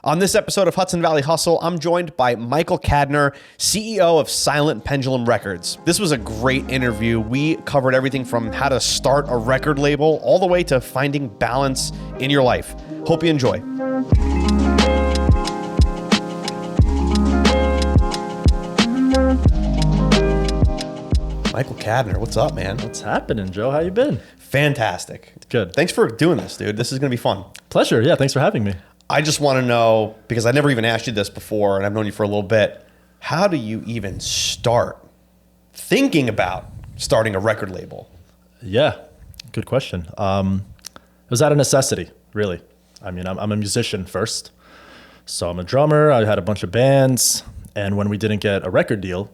On this episode of Hudson Valley Hustle, I'm joined by Michael Kadnar, CEO of Silent Pendulum Records. This was a great interview. We covered everything from how to start a record label all the way to finding balance in your life. Hope you enjoy. Michael Kadnar, what's up, man? What's happening, Joe? How you been? Fantastic. Good. Thanks for doing this, dude. This is going to be fun. Pleasure. Yeah, thanks for having me. I just want to know, because I never even asked you this before, and I've known you for a little bit, how do you even start thinking about starting a record label? Yeah, good question. It was out of necessity, really. I mean, I'm a musician first. So I'm a drummer. I had a bunch of bands. And when we didn't get a record deal,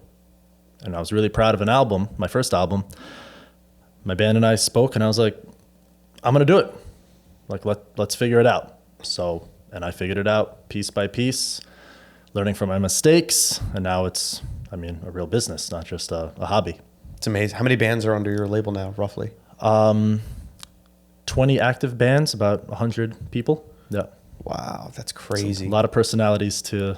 and I was really proud of an album, my first album, my band and I spoke, and I was like, I'm going to do it. Like, let's figure it out. So, and I figured it out piece by piece, learning from my mistakes. And now it's, a real business, not just a hobby. It's amazing. How many bands are under your label now, roughly? 20 active bands, about 100 people. Yeah. Wow, that's crazy. So a lot of personalities to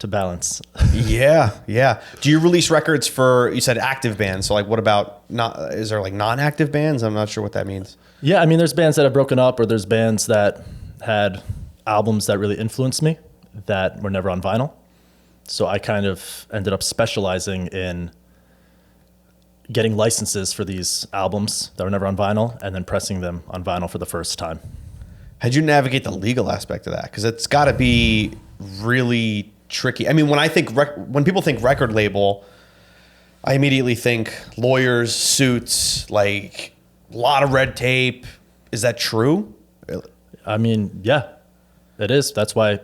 balance. Yeah. Do you release records for, you said active bands, so like what about, is there like non-active bands? I'm not sure what that means. Yeah, there's bands that have broken up, or there's bands that had albums that really influenced me that were never on vinyl. So I kind of ended up specializing in getting licenses for these albums that were never on vinyl and then pressing them on vinyl for the first time. How'd you navigate the legal aspect of that? Because it's got to be really tricky. When people think record label, I immediately think lawyers, suits, like a lot of red tape. Is that true? Yeah, it is. That's why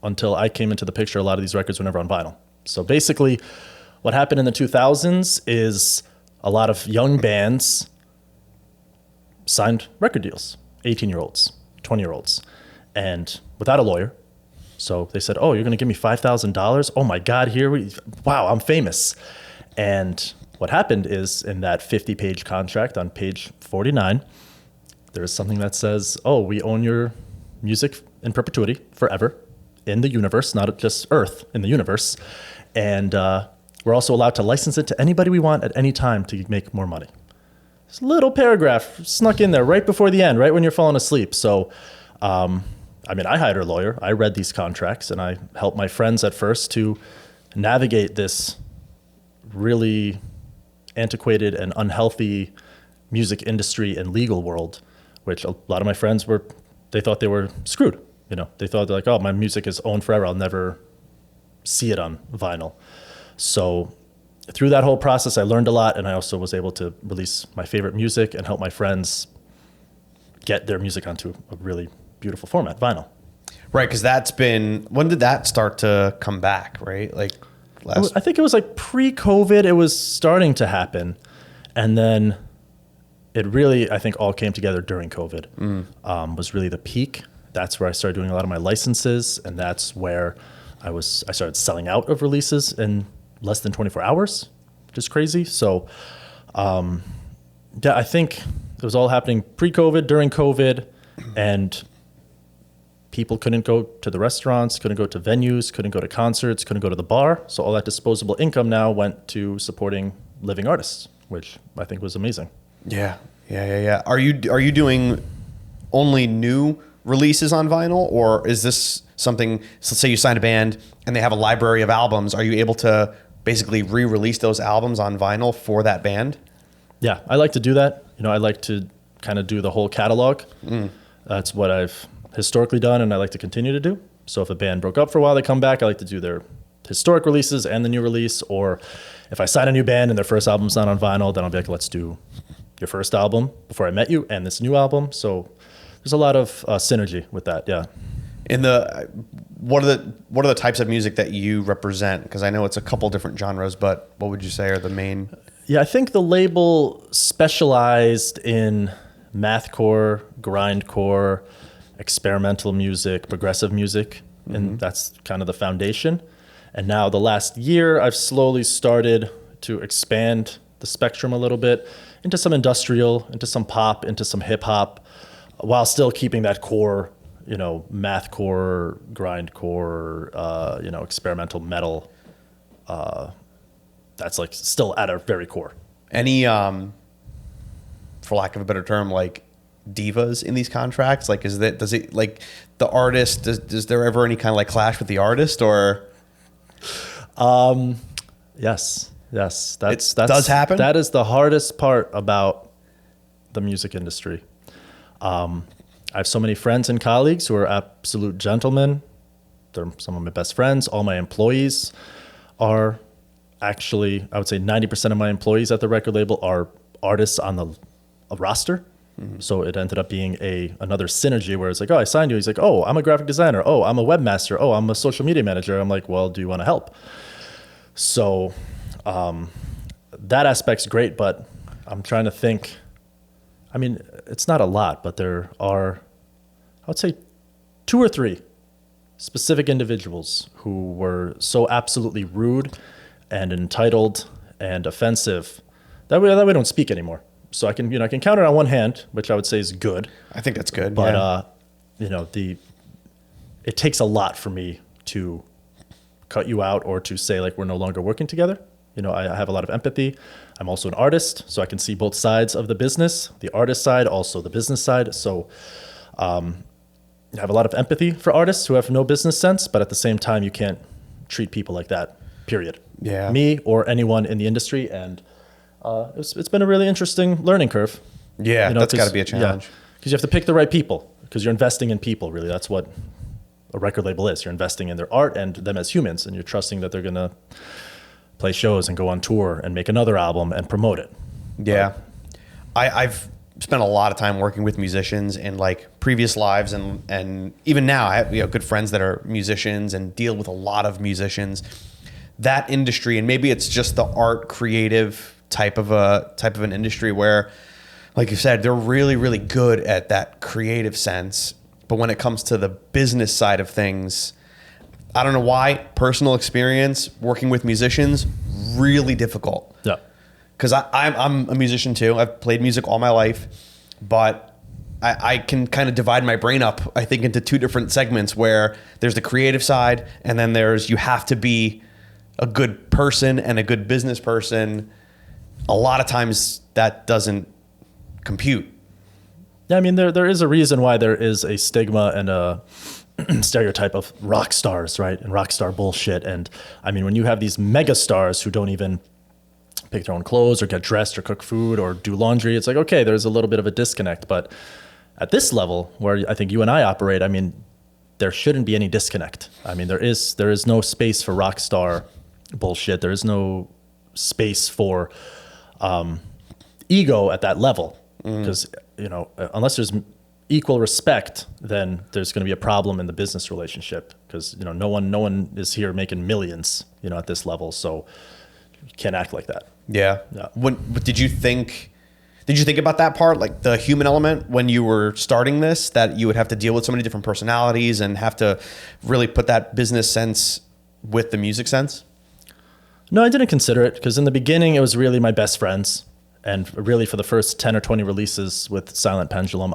until I came into the picture, a lot of these records were never on vinyl. So basically what happened in the 2000s is a lot of young bands signed record deals, 18-year-olds, 20-year-olds, and without a lawyer. So they said, oh, you're going to give me $5,000? Oh my God, wow, I'm famous. And what happened is in that 50-page contract on page 49, there's something that says, oh, we own your music in perpetuity forever in the universe, not just Earth, in the universe. And we're also allowed to license it to anybody we want at any time to make more money. This little paragraph snuck in there right before the end, right when you're falling asleep. So, I hired a lawyer. I read these contracts, and I helped my friends at first to navigate this really antiquated and unhealthy music industry and legal world, which a lot of my friends they thought they were screwed. They thought they're like, oh, my music is owned forever. I'll never see it on vinyl. So through that whole process, I learned a lot, and I also was able to release my favorite music and help my friends get their music onto a really beautiful format, vinyl. Right, because when did that start to come back, right? Like I think it was like pre-COVID, it was starting to happen. And then it really, I think, all came together during COVID. Was really the peak. That's where I started doing a lot of my licenses, and that's where I started selling out of releases in less than 24 hours, which is crazy. So, I think it was all happening pre-COVID, during COVID, and people couldn't go to the restaurants, couldn't go to venues, couldn't go to concerts, couldn't go to the bar. So all that disposable income now went to supporting living artists, which I think was amazing. Yeah. Are you doing only new releases on vinyl, or is this something, so let's say you sign a band and they have a library of albums, are you able to basically re-release those albums on vinyl for that band? Yeah, I like to do that. I like to kind of do the whole catalog. That's what I've historically done, and I like to continue to do. So if a band broke up for a while, they come back, I like to do their historic releases and the new release. Or if I sign a new band and their first album's not on vinyl, then I'll be like, let's do your first album before I met you and this new album. So there's a lot of synergy with that. Yeah. What are the types of music that you represent? Because I know it's a couple different genres, but what would you say are the main? Yeah, I think the label specialized in mathcore, grindcore, experimental music, progressive music, and that's kind of the foundation. And now the last year, I've slowly started to expand the spectrum a little bit into some industrial, into some pop, into some hip hop, while still keeping that core mathcore, grindcore, experimental metal. That's like still at our very core. Any, for lack of a better term, like divas in these contracts? Like, does it like the artist, is there ever any kind of like clash with the artist or? Yes. That's does happen? That is the hardest part about the music industry. I have so many friends and colleagues who are absolute gentlemen. They're some of my best friends. All my employees are actually, I would say 90% of my employees at the record label are artists on the roster. Mm-hmm. So it ended up being another synergy where it's like, oh, I signed you. He's like, oh, I'm a graphic designer. Oh, I'm a webmaster. Oh, I'm a social media manager. I'm like, well, do you want to help? So that aspect's great, but I'm trying to think. I mean, it's not a lot, but there are, I would say, 2 or 3 specific individuals who were so absolutely rude and entitled and offensive that we don't speak anymore. So I can count it on one hand, which I would say is good. I think that's good. But it takes a lot for me to cut you out or to say like we're no longer working together. I have a lot of empathy. I'm also an artist, so I can see both sides of the business, the artist side, also the business side. So I have a lot of empathy for artists who have no business sense, but at the same time, you can't treat people like that, period. Yeah. Me or anyone in the industry. And it's been a really interesting learning curve. Yeah, that's got to be a challenge. Because you have to pick the right people, because you're investing in people, really. That's what a record label is. You're investing in their art and them as humans, and you're trusting that they're going to play shows and go on tour and make another album and promote it. Yeah. I've spent a lot of time working with musicians in like previous lives and even now I have good friends that are musicians and deal with a lot of musicians. That industry, and maybe it's just the art creative type of an industry where, like you said, they're really, really good at that creative sense. But when it comes to the business side of things, I don't know why, personal experience working with musicians, really difficult. Yeah. Because I'm a musician too. I've played music all my life, but I can kind of divide my brain up, I think, into 2 different segments where there's the creative side and then you have to be a good person and a good business person. A lot of times that doesn't compute. Yeah, I mean, there is a reason why there is a stigma and a stereotype of rock stars, right? And rock star bullshit. And I mean, when you have these mega stars who don't even pick their own clothes or get dressed or cook food or do laundry, it's like, okay, there's a little bit of a disconnect. But at this level where I think you and I operate, I mean, there shouldn't be any disconnect. I mean, there is no space for rock star bullshit. There is no space for ego at that level. Because, unless there's equal respect, then there's going to be a problem in the business relationship. Because, no one is here making millions, at this level. So you can't act like that. Yeah. Did you think about that part, like the human element, when you were starting this, that you would have to deal with so many different personalities and have to really put that business sense with the music sense? No, I didn't consider it, because in the beginning, it was really my best friends. And really for the first 10 or 20 releases with Silent Pendulum,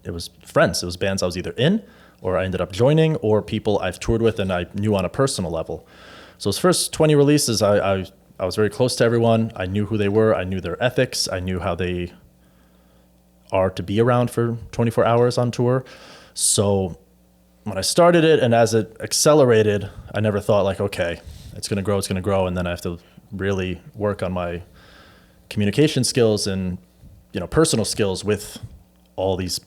it was friends. It was bands I was either in or I ended up joining, or people I've toured with and I knew on a personal level. So those first 20 releases, I was very close to everyone. I knew who they were. I knew their ethics. I knew how they are to be around for 24 hours on tour. So when I started it and as it accelerated, I never thought like, okay, it's going to grow. And then I have to really work on my communication skills and, personal skills with all these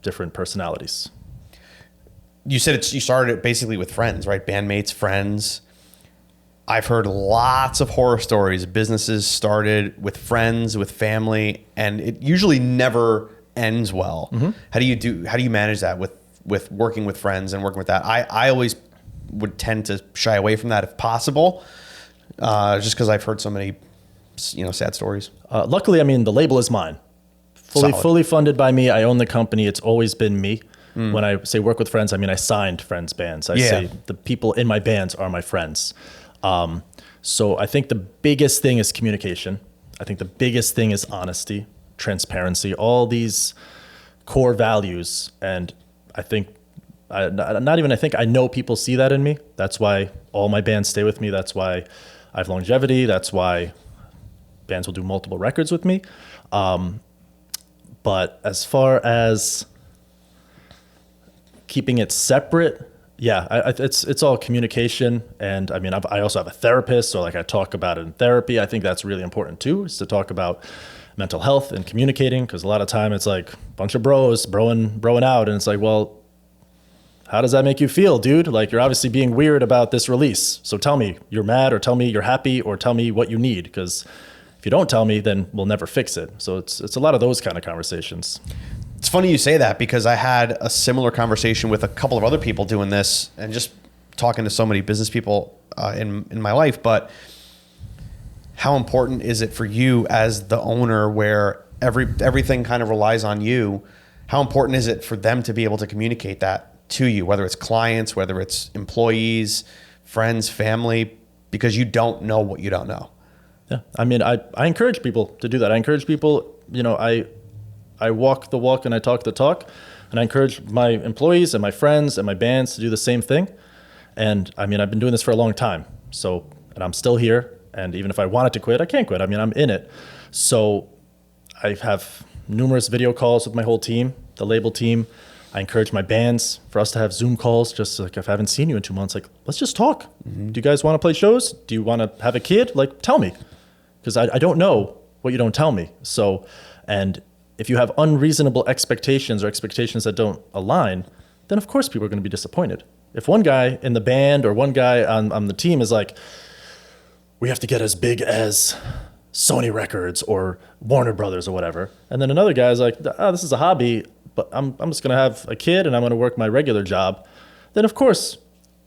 different personalities. You said you started it basically with friends, right? Bandmates, friends. I've heard lots of horror stories. Businesses started with friends, with family, and it usually never ends well. Mm-hmm. How do you manage that with working with friends and working with that? I always would tend to shy away from that if possible, just because I've heard so many, sad stories. Luckily, I mean, the label is mine. Fully funded by me. I own the company. It's always been me. When I say work with friends, I mean, I signed friends' bands. I say the people in my bands are my friends. So I think the biggest thing is communication. I think the biggest thing is honesty, transparency, all these core values. And I think not even I think, I know people see that in me. That's why all my bands stay with me. That's why I have longevity. That's why bands will do multiple records with me. But as far as keeping it separate, yeah, it's all communication. And I mean, I also have a therapist, so like I talk about it in therapy. I think that's really important too, is to talk about mental health and communicating, because a lot of time it's like a bunch of bros broing out, and it's like, well, how does that make you feel, dude? Like, you're obviously being weird about this release. So tell me you're mad, or tell me you're happy, or tell me what you need, because if you don't tell me, then we'll never fix it. So it's a lot of those kind of conversations. It's funny you say that, because I had a similar conversation with a couple of other people doing this, and just talking to so many business people in my life. But how important is it for you as the owner, where everything kind of relies on you? How important is it for them to be able to communicate that to you, whether it's clients, whether it's employees, friends, family, because you don't know what you don't know? Yeah. I mean, I encourage people to do that. I encourage people, I walk the walk and I talk the talk, and I encourage my employees and my friends and my bands to do the same thing. And I mean, I've been doing this for a long time, and I'm still here. And even if I wanted to quit, I can't quit. I mean, I'm in it. So I have numerous video calls with my whole team, the label team. I encourage my bands for us to have Zoom calls, just like, if I haven't seen you in 2 months, like, let's just talk. Mm-hmm. Do you guys want to play shows? Do you want to have a kid? Like, tell me, because I don't know what you don't tell me. So, and if you have unreasonable expectations or expectations that don't align, then of course people are going to be disappointed. If one guy in the band or one guy on the team is like, we have to get as big as Sony Records or Warner Brothers or whatever, and then another guy's like, oh, this is a hobby, but I'm just going to have a kid and I'm going to work my regular job, then of course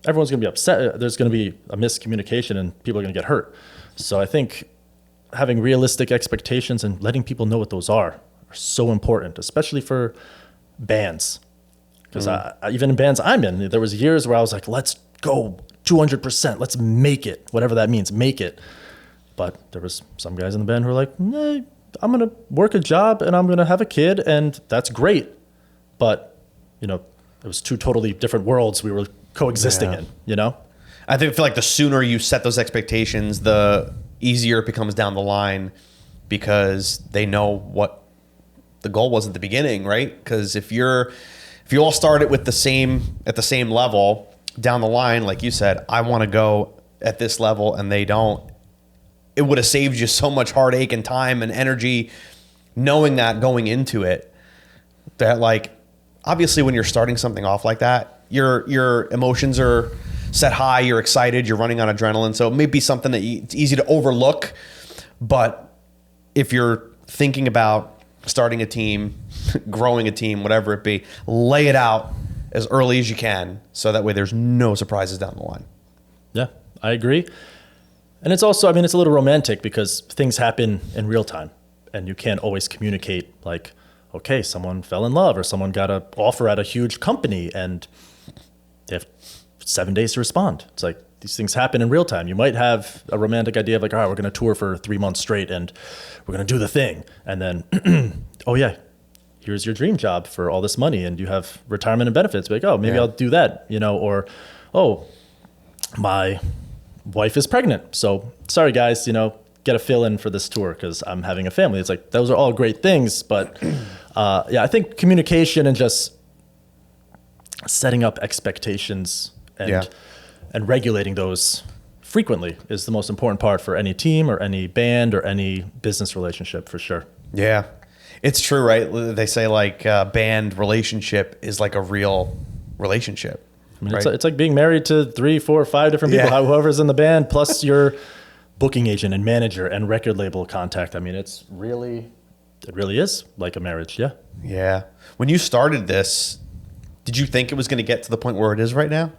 everyone's going to be upset. There's going to be a miscommunication and people are going to get hurt. So I think having realistic expectations and letting people know what those are so important, especially for bands. Because even in bands I'm in, there was years where I was like, let's go 200%, let's make it, whatever that means, make it. But there was some guys in the band who were like, nah, I'm going to work a job and I'm going to have a kid, and that's great. But, it was two totally different worlds we were coexisting in, I feel like the sooner you set those expectations, the easier it becomes down the line, because they know what the goal was at the beginning, right? Because if you all start it at the same level, down the line, like you said, I want to go at this level and they don't, it would have saved you so much heartache and time and energy knowing that going into it. That, like, obviously when you're starting something off like that, your emotions are set high, you're excited, you're running on adrenaline, so it may be something that it's easy to overlook. But if you're thinking about starting a team, growing a team, whatever it be, lay it out as early as you can, so that way there's no surprises down the line. Yeah, I agree. And it's also, it's a little romantic, because things happen in real time and you can't always communicate, like, okay, someone fell in love or someone got an offer at a huge company and they have 7 days to respond. It's like, these things happen in real time. You might have a romantic idea of like, all right, we're going to tour for 3 months straight and we're going to do the thing. And then, oh yeah, here's your dream job for all this money and you have retirement and benefits. Like, oh, maybe I'll do that, or, oh, my wife is pregnant. So sorry guys, get a fill in for this tour because I'm having a family. It's like, those are all great things. But I think communication and just setting up expectations and regulating those frequently is the most important part for any team or any band or any business relationship, for sure. Yeah, it's true, right? They say like band relationship is like a real relationship. Right? It's like being married to 3, 4, 5 different people, whoever's in the band, plus your booking agent and manager and record label contact. It really is like a marriage. Yeah. Yeah. When you started this, did you think it was going to get to the point where it is right now?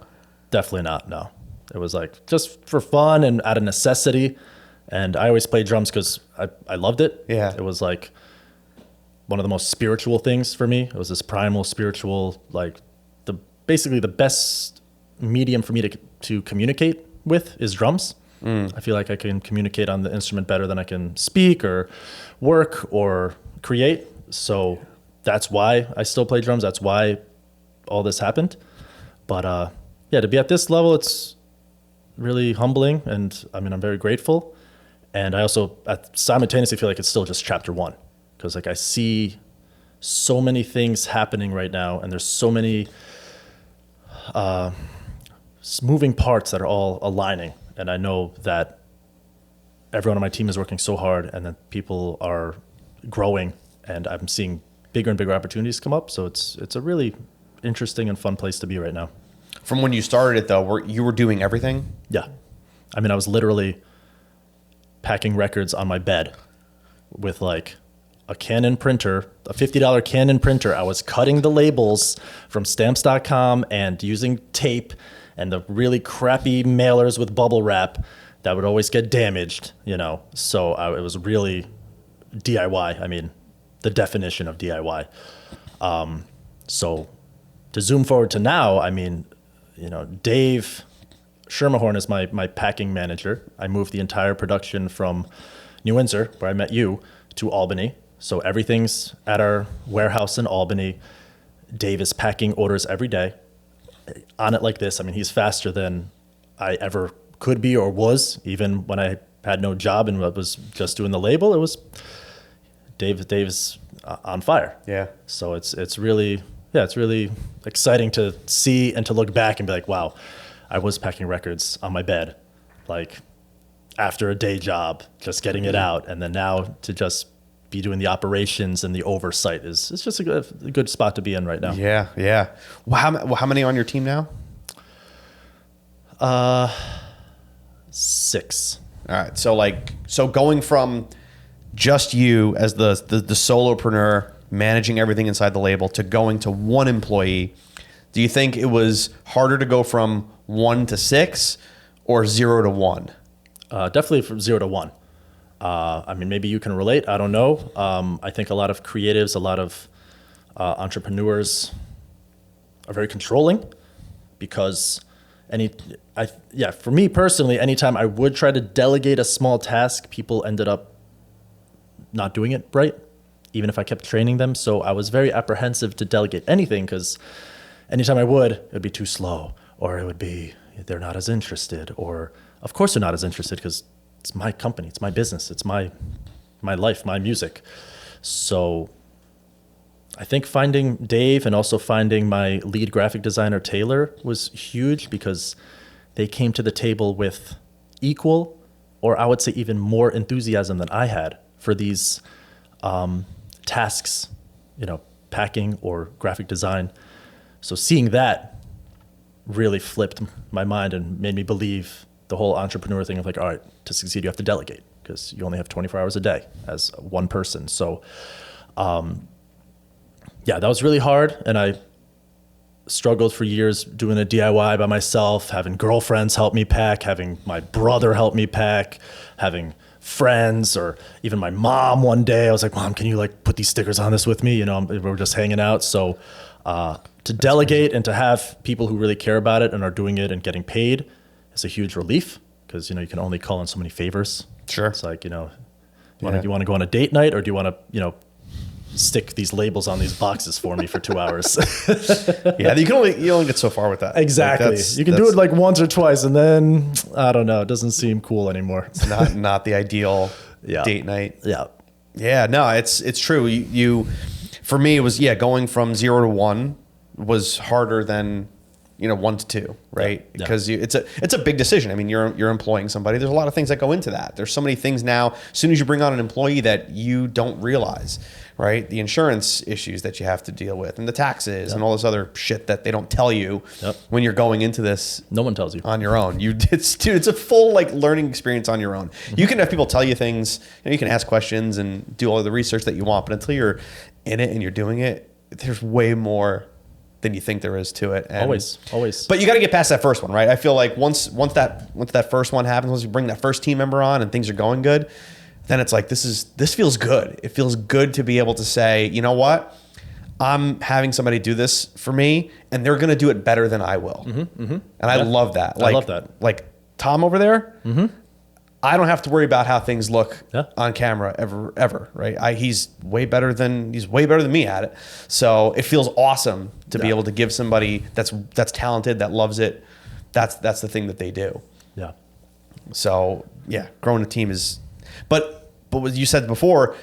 Definitely not. No, it was like just for fun and out of necessity. And I always played drums because I loved it. Yeah. It was like one of the most spiritual things for me. It was this primal spiritual, like basically the best medium for me to communicate with is drums. I feel like I can communicate on the instrument better than I can speak or work or create. So that's why I still play drums. That's why all this happened. But yeah, to be at this level, it's really humbling, and I mean, I'm very grateful. And I also simultaneously feel like it's still just chapter one, because like I see so many things happening right now, and there's so many moving parts that are all aligning. And I know that everyone on my team is working so hard, and that people are growing, and I'm seeing bigger and bigger opportunities come up. So it's a really interesting and fun place to be right now. From when you started it, though, you were doing everything? Yeah. I mean, I was literally packing records on my bed with like a Canon printer, a $50 Canon printer. I was cutting the labels from stamps.com and using tape and the really crappy mailers with bubble wrap that would always get damaged, you know. So it was really DIY. I mean, the definition of DIY. So to zoom forward to now, I mean, you know, Dave Schermerhorn is my packing manager. I moved the entire production from New Windsor, where I met you, to Albany. So everything's at our warehouse in Albany. Dave is packing orders every day. On it like this, I mean, he's faster than I ever could be or was, even when I had no job and was just doing the label. It was Dave's on fire. Yeah. So it's really exciting to see and to look back and be like, wow, I was packing records on my bed, like after a day job, just getting it out. And then now to just be doing the operations and the oversight it's just a good spot to be in right now. Yeah. Yeah. Well, how many on your team now? 6. All right. So going from just you as the solopreneur managing everything inside the label to going to one employee, do you think it was harder to go from 1 to 6 or 0 to 1? Definitely from 0 to 1. I mean, maybe you can relate. I don't know. I think a lot of creatives, a lot of entrepreneurs are very controlling because for me personally, anytime I would try to delegate a small task, people ended up not doing it right, even if I kept training them. So I was very apprehensive to delegate anything because anytime I would, it would be too slow, or it would be they're not as interested, or of course they're not as interested because it's my company, it's my business, it's my life, my music. So I think finding Dave and also finding my lead graphic designer, Taylor, was huge because they came to the table with equal, or I would say even more enthusiasm than I had for these tasks, you know, packing or graphic design. So seeing that really flipped my mind and made me believe the whole entrepreneur thing of like, all right, to succeed, you have to delegate because you only have 24 hours a day as one person. So, yeah, that was really hard. And I struggled for years doing a DIY by myself, having girlfriends help me pack, having my brother help me pack, having friends, or even my mom one day. I was like, Mom, can you like put these stickers on this with me? You know, we were just hanging out. So to delegate and to have people who really care about it and are doing it and getting paid is a huge relief because, you know, you can only call in so many favors. Sure. It's like, you know, do you want to go on a date night, or do you want to, you know, stick these labels on these boxes for me for 2 hours? Yeah, you only get so far with that. Exactly. Like you can do it like once or twice, and then I don't know, it doesn't seem cool anymore. It's not the ideal date night. Yeah. Yeah, no, it's true. You for me it was going from 0 to 1 was harder than 1 to 2, right? Yeah. Because it's a big decision. I mean, you're employing somebody. There's a lot of things that go into that. There's so many things now. As soon as you bring on an employee that you don't realize, right? The insurance issues that you have to deal with, and the taxes, and all this other shit that they don't tell you when you're going into this. No one tells you on your own. It's a full learning experience on your own. Mm-hmm. You can have people tell you things. You can ask questions and do all of the research that you want, but until you're in it and you're doing it, there's way more than you think there is to it. And, always. But you got to get past that first one, right? I feel like once that first one happens, once you bring that first team member on and things are going good, then it's like this feels good. It feels good to be able to say, you know what, I'm having somebody do this for me, and they're going to do it better than I will. Mm-hmm, mm-hmm. And I love that. I love that. Like Tom over there. Mm-hmm. I don't have to worry about how things look Yeah. on camera ever, right? He's way better than me at it. So it feels awesome to be able to give somebody that's talented, that loves it. That's the thing that they do. Yeah. So yeah, growing a team is, but what you said before,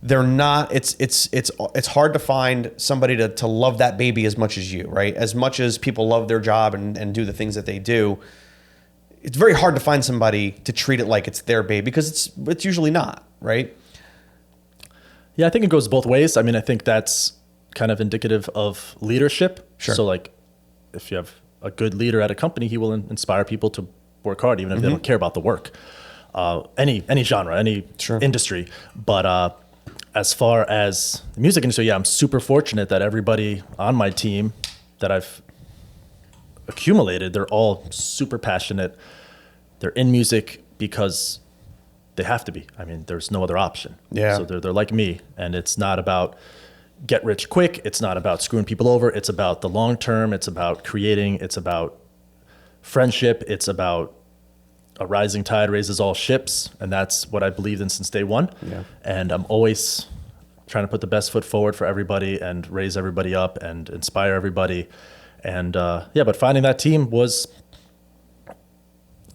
they're not. It's hard to find somebody to love that baby as much as you, right? As much as people love their job and do the things that they do. It's very hard to find somebody to treat it like it's their baby, because it's usually not, right? Yeah, I think it goes both ways. I mean, I think that's kind of indicative of leadership. Sure. So like if you have a good leader at a company, he will inspire people to work hard, even if they don't care about the work. Any genre, any industry. But as far as the music industry, yeah, I'm super fortunate that everybody on my team that I've accumulated, they're all super passionate. They're in music because they have to be. I mean, there's no other option. Yeah. So they're like me, and it's not about get rich quick. It's not about screwing people over. It's about the long term. It's about creating. It's about friendship. It's about a rising tide raises all ships, and that's what I believed in since day one. Yeah. And I'm always trying to put the best foot forward for everybody and raise everybody up and inspire everybody. And but finding that team was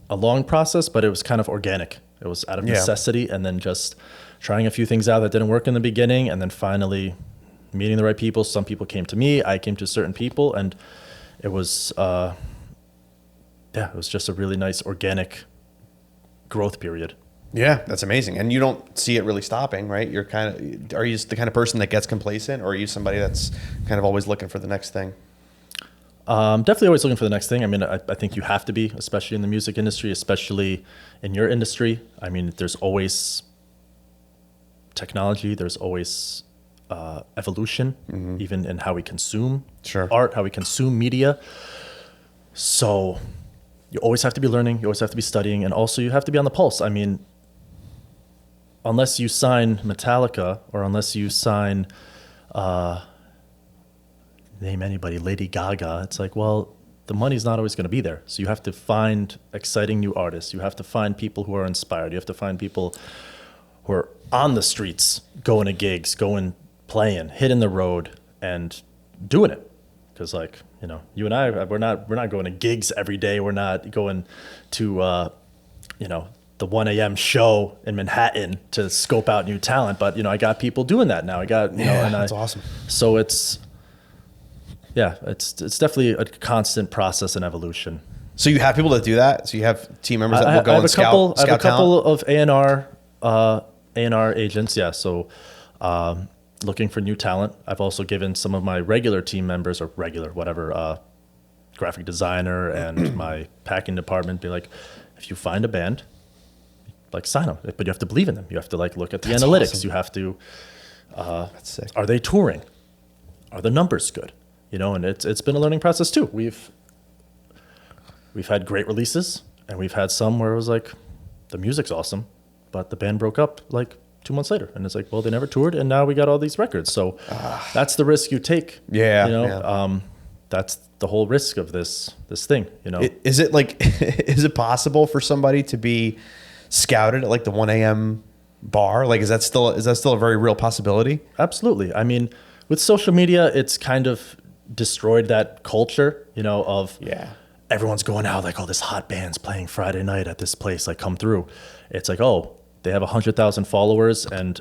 a long process, but it was kind of organic. It was out of necessity, and then just trying a few things out that didn't work in the beginning, and then finally meeting the right people. Some people came to me, I came to certain people, and it was it was just a really nice organic growth period. Yeah, that's amazing. And you don't see it really stopping, right? Are you just the kind of person that gets complacent, or are you somebody that's kind of always looking for the next thing? Definitely always looking for the next thing. I mean, I think you have to be, especially in the music industry, especially in your industry. I mean, there's always technology. There's always evolution, even in how we consume art, how we consume media. So you always have to be learning. You always have to be studying. And also you have to be on the pulse. I mean, unless you sign Metallica or unless you sign... name anybody, Lady Gaga, it's like, well, the money's not always going to be there. So you have to find exciting new artists. You have to find people who are inspired. You have to find people who are on the streets, going to gigs, playing, hitting the road and doing it. Because like, you know, you and I, we're not going to gigs every day. We're not going to, the 1 a.m. show in Manhattan to scope out new talent. But, you know, I got people doing that now. That's awesome. So it's definitely a constant process and evolution. So you have people that do that? So you have team members that will go and scout I have a couple talent? of A&R agents, yeah. So looking for new talent. I've also given some of my regular team members, or graphic designer and my packing department, be like, if you find a band, like sign them. But you have to believe in them. You have to like look at the analytics. Awesome. You have to, That's sick. are they touring? Are the numbers good? You know, and it's been a learning process too. We've had great releases, and we've had some where it was like, the music's awesome, but the band broke up like 2 months later, and it's like, well, they never toured, and now we got all these records. So that's the risk you take. Yeah, you know, that's the whole risk of this thing. You know, Is it possible for somebody to be scouted at like the 1 a.m. bar? Like, is that still a very real possibility? Absolutely. I mean, with social media, it's kind of destroyed that culture, you know, of everyone's going out like, oh, this hot band's playing Friday night at this place, like come through. It's like, oh, they have 100,000 followers and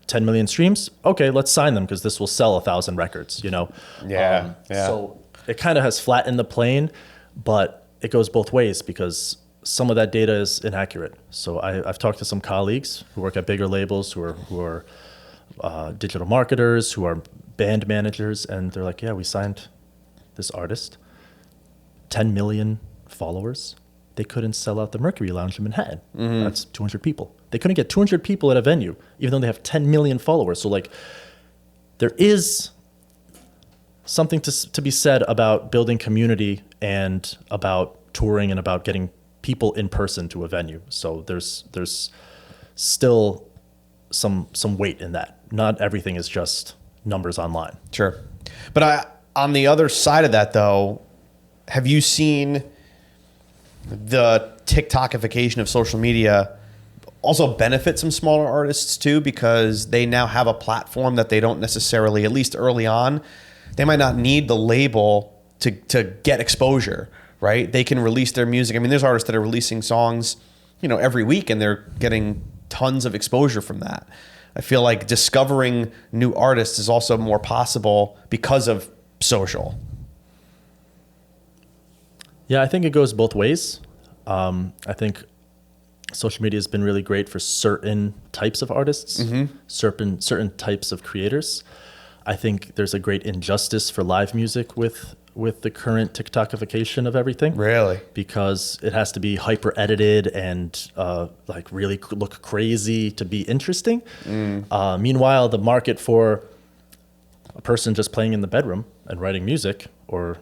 10 million streams. Okay, let's sign them because this will sell 1,000 records, you know? Yeah. So it kind of has flattened the plane, but it goes both ways because some of that data is inaccurate. So I've talked to some colleagues who work at bigger labels who are digital marketers, who are band managers, and they're like, yeah, we signed this artist, 10 million followers. They couldn't sell out the Mercury Lounge in Manhattan. That's 200 people. They couldn't get 200 people at a venue, even though they have 10 million followers. So like, there is something to be said about building community and about touring and about getting people in person to a venue. So there's still some weight in that. Not everything is just numbers online. Sure. But on the other side of that, though, have you seen the TikTokification of social media also benefits some smaller artists too, because they now have a platform that they don't necessarily, at least early on, they might not need the label to get exposure, right? They can release their music. I mean, there's artists that are releasing songs, every week, and they're getting tons of exposure from that. I feel like discovering new artists is also more possible because of social. Yeah, I think it goes both ways. I think social media has been really great for certain types of artists, certain types of creators. I think there's a great injustice for live music with the current TikTokification of everything. Really? Because it has to be hyper edited and like really look crazy to be interesting. Meanwhile, the market for a person just playing in the bedroom and writing music, or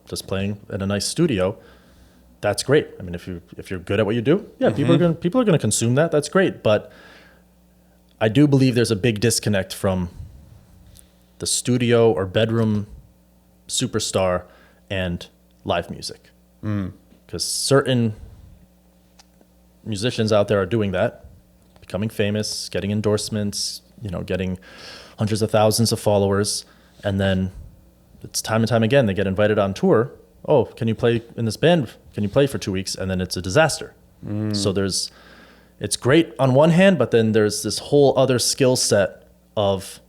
just playing in a nice studio, that's great. I mean, if you're good at what you do, yeah, people are gonna consume that. That's great. But I do believe there's a big disconnect from the studio or bedroom superstar and live music, because certain musicians out there are doing that, becoming famous, getting endorsements, getting hundreds of thousands of followers, and then it's time and time again they get invited on tour. Oh, can you play in this band? Can you play for 2 weeks? And then it's a disaster. So it's great on one hand, but then there's this whole other skill set of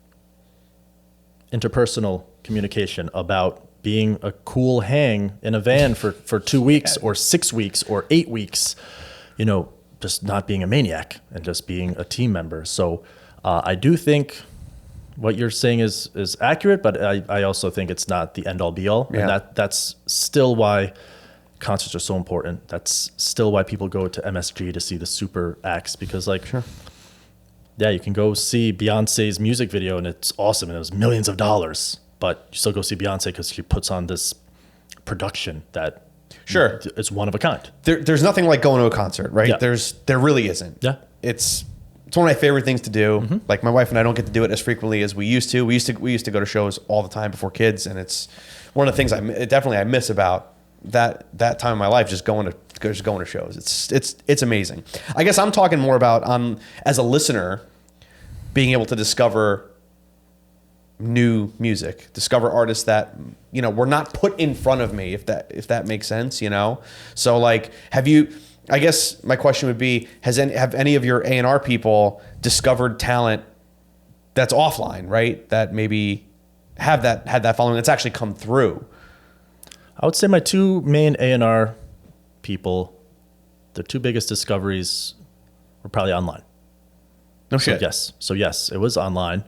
interpersonal communication about being a cool hang in a van for 2 weeks or 6 weeks or 8 weeks, just not being a maniac and just being a team member. So I do think what you're saying is accurate, but I also think it's not the end all be all. Yeah. And that's still why concerts are so important. That's still why people go to MSG to see the super acts, because yeah, you can go see Beyonce's music video and it's awesome and it was millions of dollars, but you still go see Beyonce because she puts on this production that is one of a kind. There's nothing like going to a concert, right? Yeah. There really isn't. Yeah. It's one of my favorite things to do. Like, my wife and I don't get to do it as frequently as we used to. We used to go to shows all the time before kids, and it's one of the things I miss about that time of my life, just going to shows. It's amazing. I guess I'm talking more about as a listener, being able to discover new music, discover artists that were not put in front of me, if that makes sense. So, like, I guess my question would be, have any of your A&R people discovered talent that's offline, right? That maybe had that following that's actually come through? I would say my two main A&R people, the two biggest discoveries were probably online. No shit. So yes, it was online.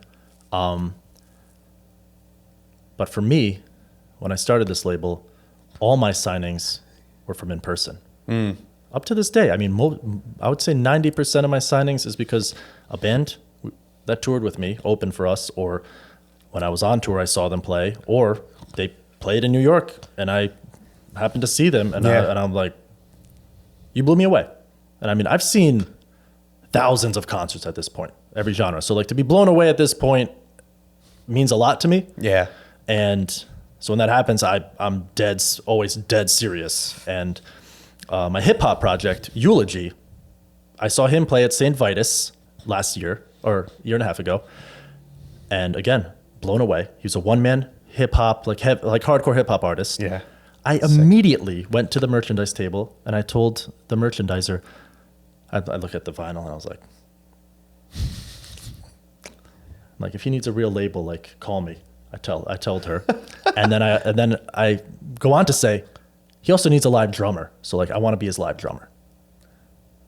But for me, when I started this label, all my signings were from in person. Up to this day, I mean, I would say 90% of my signings is because a band that toured with me opened for us, or when I was on tour, I saw them play, or they played in New York and I happened to see them, and I'm like, you blew me away. And I mean, I've seen thousands of concerts at this point, every genre. So, like, to be blown away at this point means a lot to me. Yeah. And so when that happens, I'm always dead serious. And my hip hop project, Eulogy, I saw him play at St. Vitus last year, or a year and a half ago. And again, blown away. He was a one-man hip hop, like hardcore hip hop artist. Yeah. I immediately went to the merchandise table and I told the merchandiser, I looked at the vinyl and I was like, if he needs a real label, like, call me. I told her. and then I go on to say, he also needs a live drummer. So, like, I want to be his live drummer.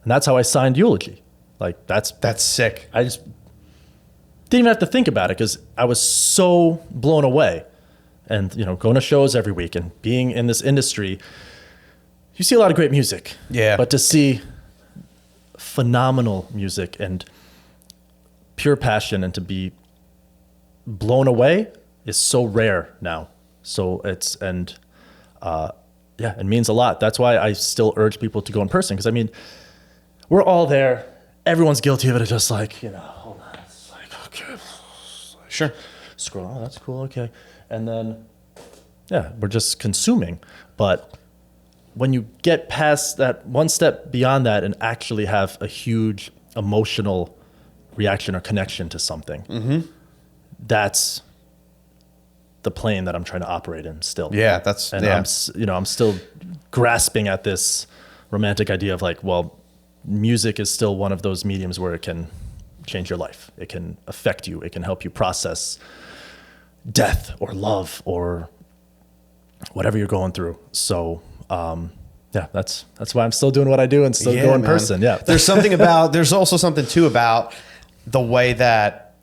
And that's how I signed Eulogy. Like, that's sick. I just didn't even have to think about it because I was so blown away. And, going to shows every week and being in this industry, you see a lot of great music. Yeah. But to see phenomenal music and pure passion and to be blown away is so rare now. So it means a lot. That's why I still urge people to go in person. Because, I mean, we're all there. Everyone's guilty of it. It's just like, hold on. It's like, okay. Sure. Scroll. Oh, that's cool. Okay. And then, we're just consuming. But when you get past that one step beyond that and actually have a huge emotional reaction or connection to something, that's the plane that I'm trying to operate in still. Yeah, I'm still grasping at this romantic idea of like, well, music is still one of those mediums where it can change your life. It can affect you. It can help you process death or love or whatever you're going through. So, that's why I'm still doing what I do and still go in person. Yeah. There's also something too about the way that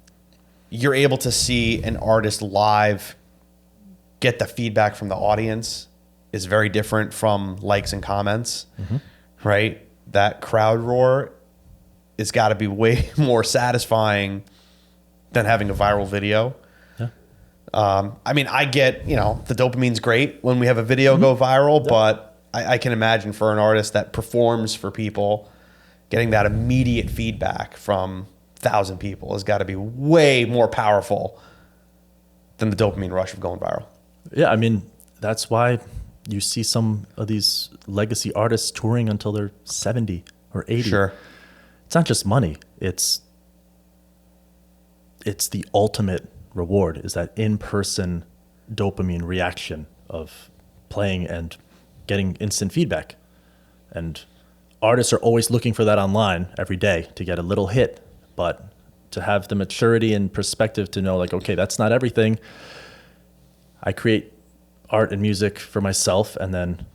you're able to see an artist live get the feedback from the audience is very different from likes and comments, right? That crowd roar has got to be way more satisfying than having a viral video. Yeah. I mean, I get, the dopamine's great when we have a video go viral, but I can imagine for an artist that performs for people, getting that immediate feedback from 1,000 people has got to be way more powerful than the dopamine rush of going viral. Yeah, I mean, that's why you see some of these legacy artists touring until they're 70 or 80. Sure. It's not just money. It's the ultimate reward, is that in-person dopamine reaction of playing and getting instant feedback. And artists are always looking for that online every day to get a little hit, but to have the maturity and perspective to know like, okay, that's not everything. I create art and music for myself, and then,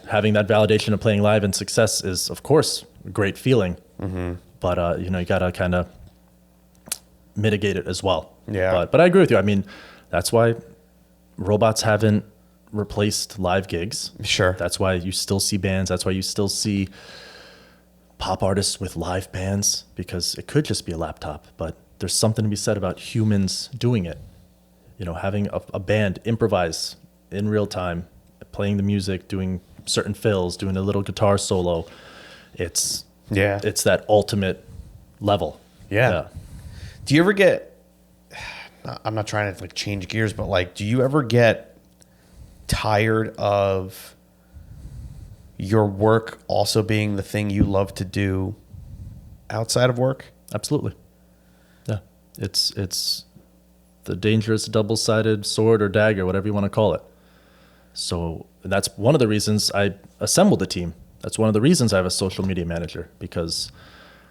having that validation of playing live and success is, of course, a great feeling. But you gotta kind of mitigate it as well. Yeah. But I agree with you. I mean, that's why robots haven't replaced live gigs. Sure. That's why you still see bands. That's why you still see pop artists with live bands, because it could just be a laptop, but there's something to be said about humans doing it. Having a band improvise in real time, playing the music, doing certain fills, doing a little guitar solo. It's that ultimate level. Yeah. Do you ever get, I'm not trying to like change gears, but like, do you ever get tired of your work also being the thing you love to do outside of work? Absolutely. Yeah. It's the dangerous double-sided sword or dagger, whatever you want to call it. So that's one of the reasons I assembled a team. That's one of the reasons I have a social media manager, because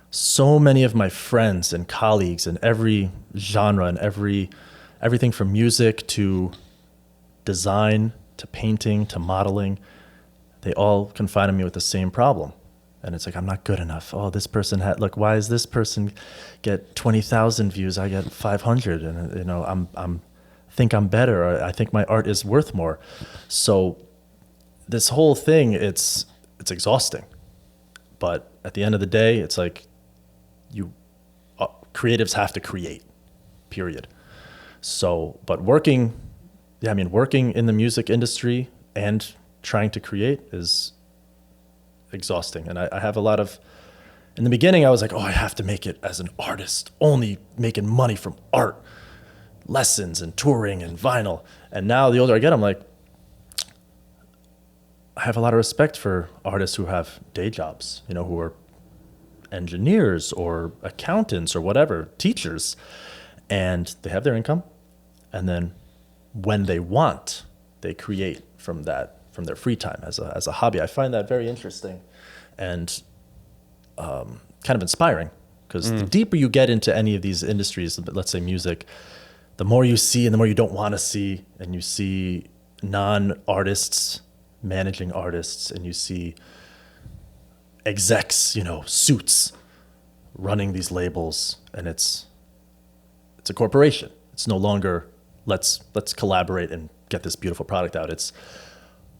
so many of my friends and colleagues in every genre and everything from music to design to painting to modeling, they all confide in me with the same problem. And it's like, I'm not good enough. Oh, this person why does this person get 20,000 views? I get 500. And, I think I'm better. Or I think my art is worth more. So this whole thing, it's exhausting. But at the end of the day, it's like creatives have to create, period. So, but working in the music industry and trying to create is exhausting. And I have a lot of, in the beginning I was like, I have to make it as an artist, only making money from art, lessons and touring and vinyl. And now the older I get, I'm like, I have a lot of respect for artists who have day jobs, who are engineers or accountants or whatever, teachers, and they have their income. And then when they want, they create from their free time as a hobby. I find that very interesting and kind of inspiring, because the deeper you get into any of these industries, let's say music, the more you see and the more you don't want to see, and you see non-artists managing artists, and you see execs, suits running these labels, and it's a corporation. It's no longer let's collaborate and get this beautiful product out. It's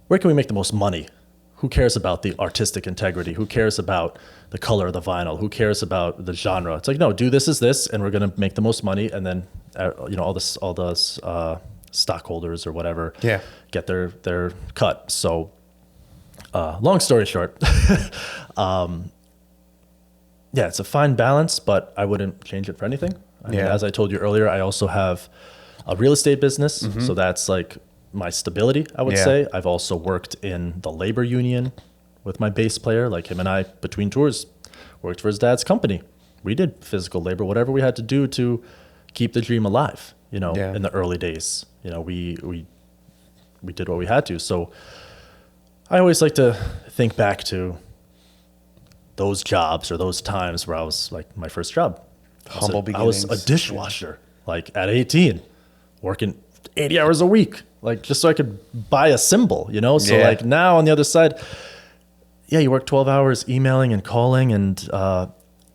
where can we make the most money? Who cares about the artistic integrity? Who cares about the color of the vinyl? Who cares about the genre? It's like, no, do this as this, and we're going to make the most money, and then all the stockholders or whatever get their cut. So long story short, it's a fine balance, but I wouldn't change it for anything. I mean, as I told you earlier, I also have a real estate business. So that's like my stability, I would Yeah. say. I've also worked in the labor union with my bass player. Like him and I, between tours, worked for his dad's company. We did physical labor, whatever we had to do to keep the dream alive, Yeah. in the early days. We did what we had to. So I always like to think back to those jobs or those times where I was like my first job. Humble I was a beginnings. dishwasher, like at 18, working 80 hours a week, like just so I could buy a cymbal, So Yeah. like now on the other side, yeah, you work 12 hours emailing and calling and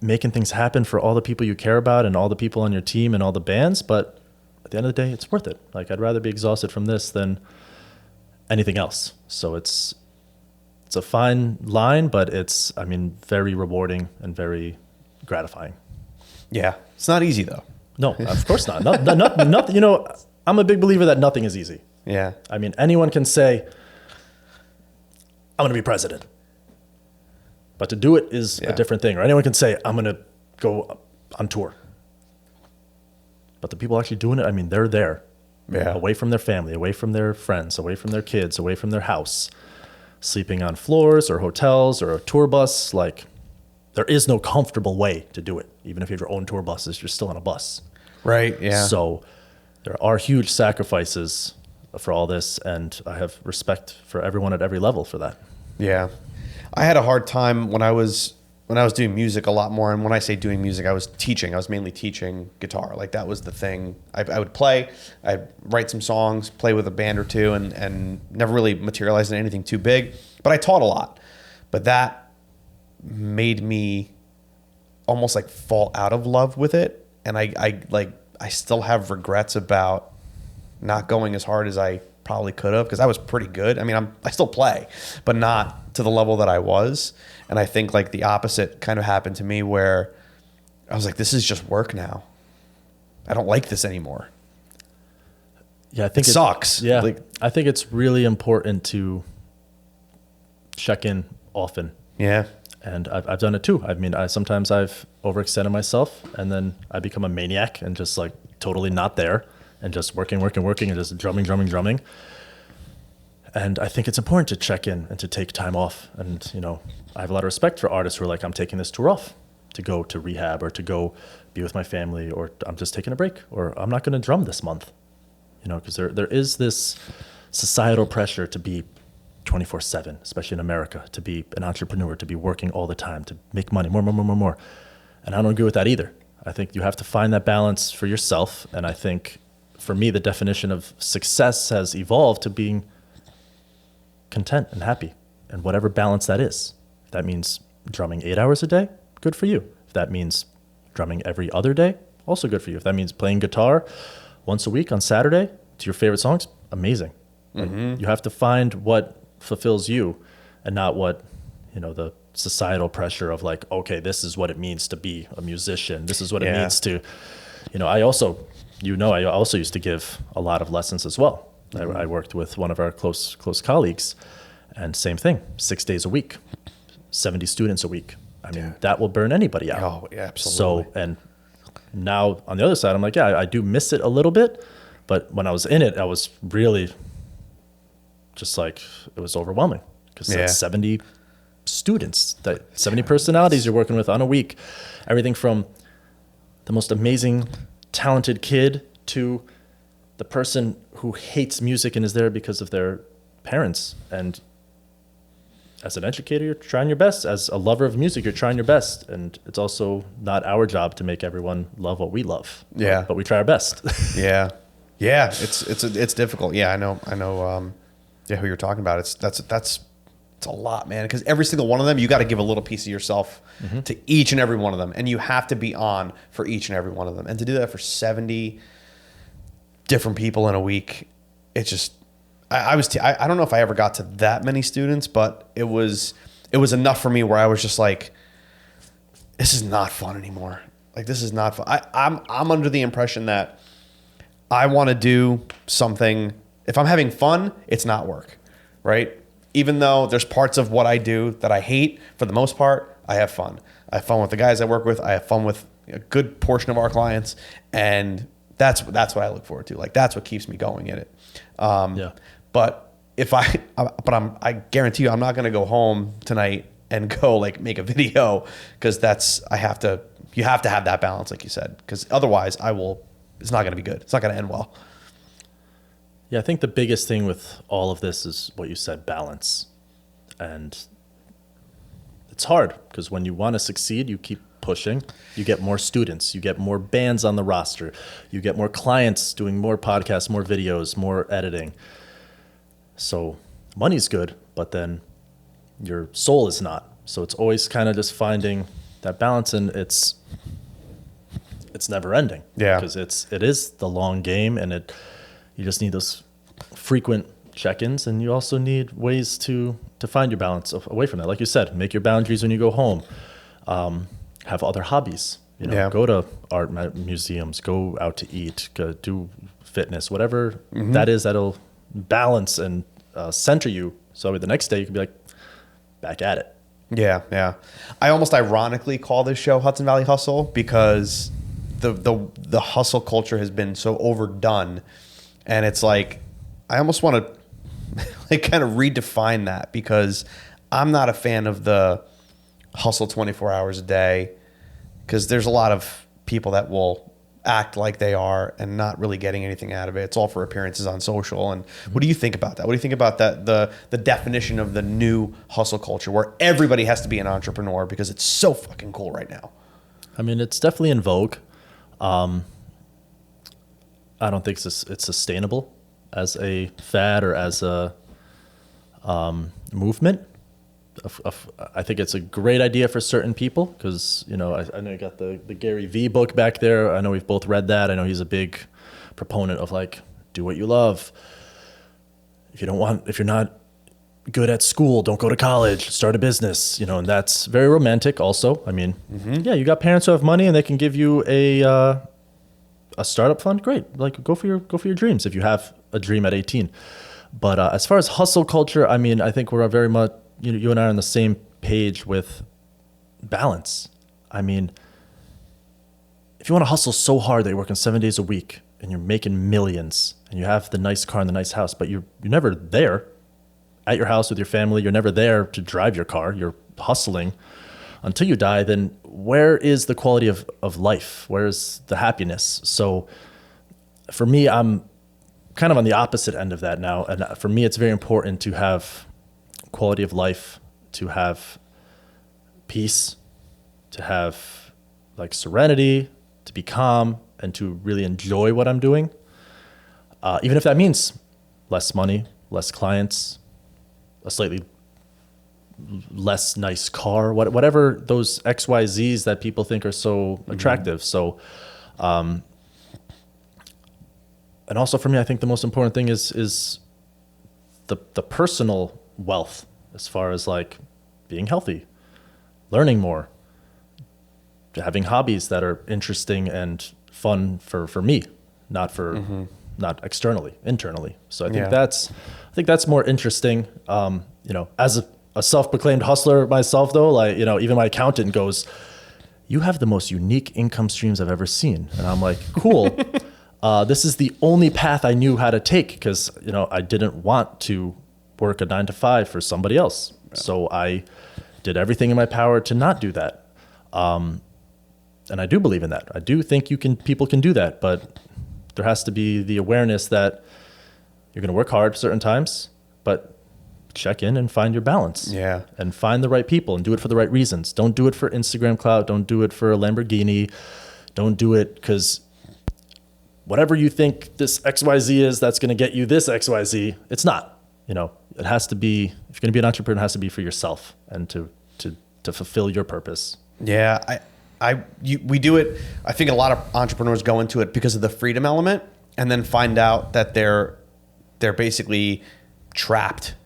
making things happen for all the people you care about and all the people on your team and all the bands. But at the end of the day, it's worth it. Like I'd rather be exhausted from this than anything else. So it's a fine line, but it's, very rewarding and very gratifying. Yeah. It's not easy though. No, of course not. Nothing. I'm a big believer that nothing is easy. Yeah. Anyone can say, I'm going to be president. But to do it is Yeah. a different thing. Or anyone can say, I'm going to go on tour. But the people actually doing it, they're there. Yeah. Away from their family, away from their friends, away from their kids, away from their house. Sleeping on floors or hotels or a tour bus. Like, there is no comfortable way to do it. Even if you have your own tour buses, you're still on a bus. Right. Yeah. So there are huge sacrifices for all this, and I have respect for everyone at every level for that. Yeah. I had a hard time when I was doing music a lot more. And when I say doing music, I was teaching. I was mainly teaching guitar. Like that was the thing. I would play, I'd write some songs, play with a band or two, and never really materialized in anything too big. But I taught a lot. But that made me almost like fall out of love with it. And I still have regrets about not going as hard as I probably could have, because I was pretty good. I still play, but not to the level that I was. And I think like the opposite kind of happened to me, where I was like, this is just work now. I don't like this anymore. Yeah, I think It sucks. Yeah, Like- I think it's really important to check in often, Yeah. and I've done it too. Sometimes I've overextended myself, and then I become a maniac and just like totally not there, and just working, and just drumming. And I think it's important to check in and to take time off. And, I have a lot of respect for artists who are like, I'm taking this tour off to go to rehab or to go be with my family, or I'm just taking a break, or I'm not going to drum this month, because there is this societal pressure to be 24/7, especially in America, to be an entrepreneur, to be working all the time, to make money, more. And I don't agree with that either. I think you have to find that balance for yourself. And I think for me, the definition of success has evolved to being content and happy, and whatever balance that is. If that means drumming 8 hours a day, good for you. If that means drumming every other day, also good for you. If that means playing guitar once a week on Saturday to your favorite songs, amazing. Like, you have to find what fulfills you, and not what, the societal pressure of like, okay, this is what it means to be a musician. This is what it Yeah. means to, I also used to give a lot of lessons as well. I worked with one of our close colleagues, and same thing, 6 days a week, 70 students a week. That will burn anybody out. Oh, yeah, absolutely. So, and now on the other side, I'm like, yeah, I do miss it a little bit, but when I was in it, I was really just like, it was overwhelming, because Yeah. that's 70 students, 70 personalities you're working with on a week, everything from the most amazing, talented kid to the person who hates music and is there because of their parents. And as an educator, you're trying your best. As a lover of music, you're trying your best. And it's also not our job to make everyone love what we love. Yeah. But we try our best. Yeah. It's difficult. Yeah. I know. Who you're talking about. It's a lot, man. Because every single one of them, you got to give a little piece of yourself to each and every one of them. And you have to be on for each and every one of them. And to do that for 70 different people in a week, it's just, I don't know if I ever got to that many students, but it was enough for me where I was just like, this is not fun anymore. Like, this is not fun. I'm under the impression that I want to do something. If I'm having fun, it's not work, right? Even though there's parts of what I do that I hate, for the most part, I have fun. I have fun with the guys I work with. I have fun with a good portion of our clients. And that's what I look forward to. Like, that's what keeps me going in it. Yeah. But I guarantee you, I'm not going to go home tonight and go like make a video, because you have to have that balance, like you said, because otherwise it's not going to be good. It's not going to end well. Yeah, I think the biggest thing with all of this is what you said, balance. And it's hard because when you want to succeed, you keep pushing. You get more students, you get more bands on the roster, you get more clients doing more podcasts, more videos, more editing. So money's good, but then your soul is not. So it's always kind of just finding that balance, and it's never ending. Yeah. Because it is the long game, and you just need those frequent check-ins, and you also need ways to find your balance away from that. Like you said, make your boundaries when you go home. Have other hobbies. Go to art museums, go out to eat, go do fitness, whatever that is that'll balance and center you. So the next day you can be like back at it. Yeah. I almost ironically call this show Hudson Valley Hustle, because the hustle culture has been so overdone, and it's like I almost want to like kind of redefine that, because I'm not a fan of the hustle 24 hours a day, because there's a lot of people that will act like they are and not really getting anything out of it. It's all for appearances on social. And what do you think about that? What do you think about that, the definition of the new hustle culture, where everybody has to be an entrepreneur because it's so fucking cool right now? I mean, it's definitely in vogue. I don't think it's sustainable as a fad or as a movement. I think it's a great idea for certain people because, I know you got the Gary V book back there. I know we've both read that. I know he's a big proponent of like, do what you love. If you're not good at school, don't go to college, start a business, and that's very romantic also. I mean, yeah, you got parents who have money and they can give you a startup fund. Great. Like go for your dreams if you have a dream at 18. But as far as hustle culture, I mean, I think we're very much, you and I are on the same page with balance. I mean, if you want to hustle so hard that you're working 7 days a week and you're making millions and you have the nice car and the nice house, but you're never there at your house with your family, you're never there to drive your car, you're hustling until you die, then where is the quality of life? Where is the happiness? So for me, I'm kind of on the opposite end of that now. And for me, it's very important to have quality of life, to have peace, to have like serenity, to be calm, and to really enjoy what I'm doing. Even if that means less money, less clients, a slightly less nice car, whatever those XYZs that people think are so attractive. So, and also for me, I think the most important thing is the personal wealth, as far as like being healthy, learning more, having hobbies that are interesting and fun for me, not not externally, internally. So I think that's more interesting. As a self-proclaimed hustler myself, though, like, even my accountant goes, "You have the most unique income streams I've ever seen," and I'm like, "Cool." This is the only path I knew how to take because I didn't want to work a 9-to-5 for somebody else. Yeah. So I did everything in my power to not do that. And I do believe in that. I do think people can do that, but there has to be the awareness that you're going to work hard certain times, but check in and find your balance. Yeah. And find the right people and do it for the right reasons. Don't do it for Instagram clout. Don't do it for a Lamborghini. Don't do it because whatever you think this XYZ is that's going to get you this XYZ, it's not. It has to be, if you're going to be an entrepreneur, it has to be for yourself and to fulfill your purpose. Yeah, we do it. I think a lot of entrepreneurs go into it because of the freedom element and then find out that they're basically trapped,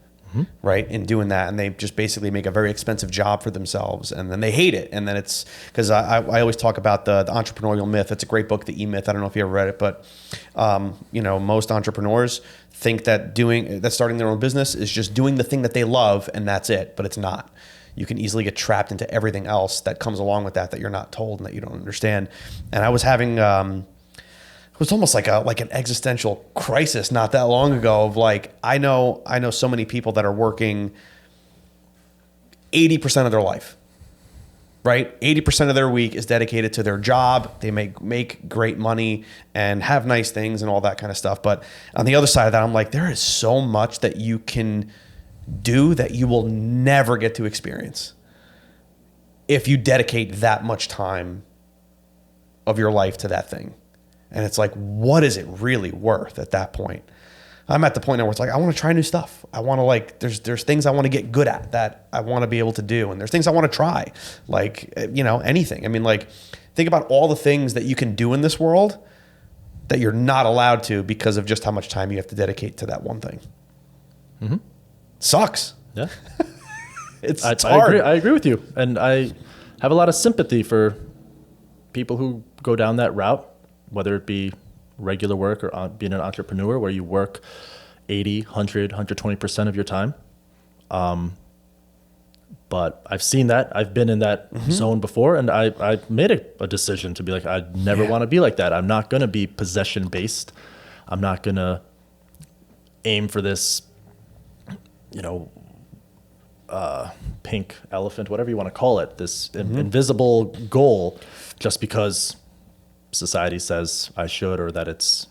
right, in doing that. And they just basically make a very expensive job for themselves. And then they hate it. And then it's because I always talk about the entrepreneurial myth. It's a great book, The E-Myth. I don't know if you ever read it, but most entrepreneurs think that starting their own business is just doing the thing that they love and that's it, but it's not. You can easily get trapped into everything else that comes along with that you're not told and that you don't understand. And I was having, was almost like an existential crisis not that long ago of like, I know so many people that are working 80% of their life, right? 80% of their week is dedicated to their job. They make great money and have nice things and all that kind of stuff. But on the other side of that, I'm like, there is so much that you can do that you will never get to experience if you dedicate that much time of your life to that thing. And it's like, what is it really worth at that point? I'm at the point now where it's like, I want to try new stuff. I want to like, there's things I want to get good at that I want to be able to do. And there's things I want to try, like, anything. I mean, like, think about all the things that you can do in this world that you're not allowed to because of just how much time you have to dedicate to that one thing. Mm-hmm. Sucks. Yeah. It's hard. I agree with you. And I have a lot of sympathy for people who go down that route, whether it be regular work or being an entrepreneur where you work 80, 100, 120% of your time. But I've seen that. I've been in that zone before, and I made a decision to be like, I never want to be like that. I'm not going to be possession-based. I'm not going to aim for this, pink elephant, whatever you want to call it, this invisible goal just because society says I should, or that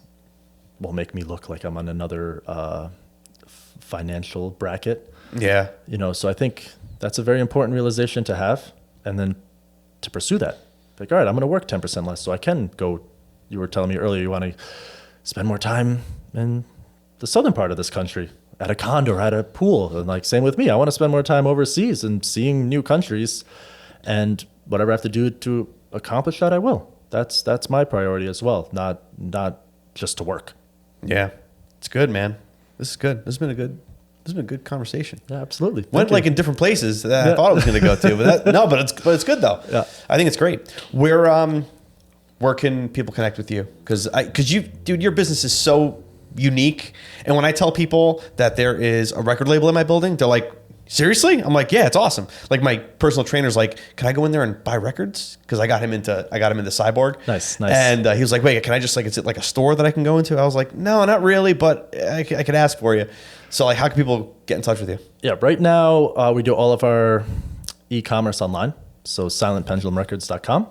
will make me look like I'm on another financial bracket. Yeah. So I think that's a very important realization to have, and then to pursue that. Like, all right, I'm going to work 10% less so I can go. You were telling me earlier you want to spend more time in the southern part of this country at a condo or at a pool. And like, same with me. I want to spend more time overseas and seeing new countries, and whatever I have to do to accomplish that, I will. That's my priority as well. Not just to work. Yeah. It's good, man. This is good. This has been a good conversation. Yeah, absolutely. Went like in different places that I thought it was going to go to, but it's good though. Yeah. I think it's great. Where can people connect with you? Because your business is so unique. And when I tell people that there is a record label in my building, they're like, seriously? I'm like, yeah, it's awesome. Like, my personal trainer's like, can I go in there and buy records? Because I got him into Cyborg. Nice. And he was like, wait, can I just is it like a store that I can go into? I was like, no, not really, but I could ask for you. So like, how can people get in touch with you? Yeah, right now we do all of our e-commerce online. So silentpendulumrecords.com.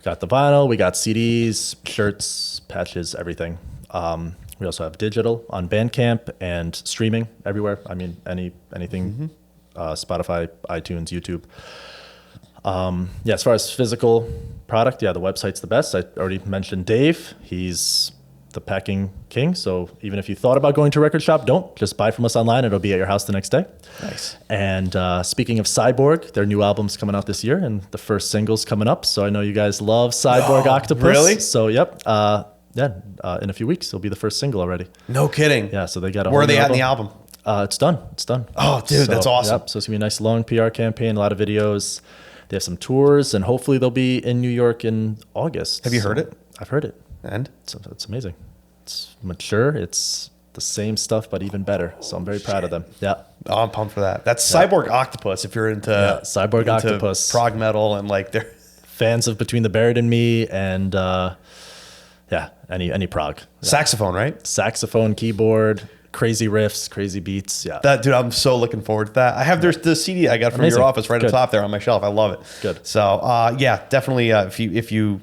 Got the vinyl, we got CDs, shirts, patches, everything. We also have digital on Bandcamp and streaming everywhere. I mean, anything, Spotify, iTunes, YouTube. As far as physical product, the website's the best. I already mentioned Dave. He's the packing king. So even if you thought about going to a record shop, don't. Just buy from us online. It'll be at your house the next day. Nice. And speaking of Cyborg, their new album's coming out this year, and the first single's coming up. So I know you guys love Cyborg Octopus. Really? So, yep. In a few weeks, it'll be the first single already. No kidding. Yeah, so they got a Where whole are they new at in the album? It's done. It's done. Oh, dude, that's awesome. Yep, so it's going to be a nice long PR campaign, a lot of videos. They have some tours, and hopefully they'll be in New York in August. Have you heard it? I've heard it. And? It's amazing. It's mature. It's the same stuff, but even better. So I'm very proud of them. Yeah. Oh, I'm pumped for that. That's Cyborg Octopus if you're into Cyborg Octopus. Prog metal and like they're fans of Between the Buried and Me and any prog. Yeah. Saxophone, right? Saxophone, keyboard, crazy riffs, crazy beats. Yeah. That dude, I'm so looking forward to that. I have the CD I got from your office right up top there on my shelf. I love it. Good. So definitely if you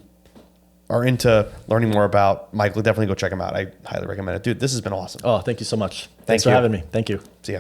are into learning more about Michael, definitely go check him out. I highly recommend it. Dude, this has been awesome. Oh, thank you so much. Thanks Thanks for having me. Thank you. See ya.